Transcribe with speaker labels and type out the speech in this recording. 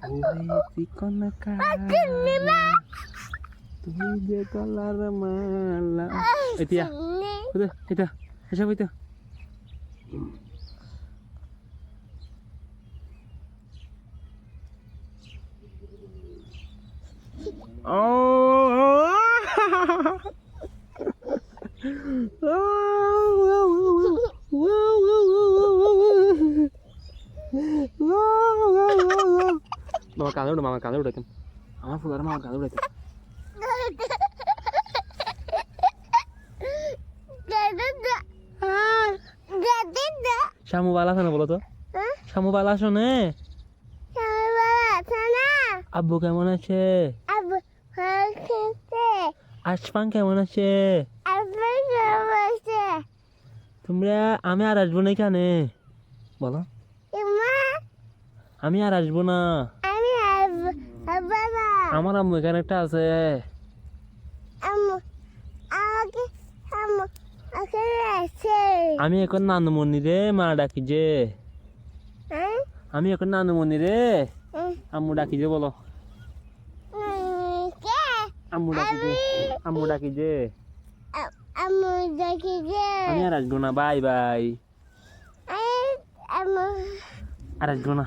Speaker 1: ওরে চিকন কালা তুই যে গলার মালা এতিয়া এটা এসে বইতো মামা কাঁদে উঠো মামা কাঁদে উঠাইতাম আমার ফুলার মামা কাঁদে উঠাইতাম শামু বালা আছে না বলো তো শামু বালা আছো নে আব্বু কেমন আছে আশফান কেমন আছে তোমরা আমি আর আসবো না এখানে বলো আমি আর আসবো না আমার আম্মু এখানে একটা আছে আমি এখন নানুমণি রে মা ডাকি যে আমি এখন নানুমণি রে আম্মু ডাকি যে বলো আম্মু ডাকি যে আমি আর আসবো না বাই বাই আর আসবো না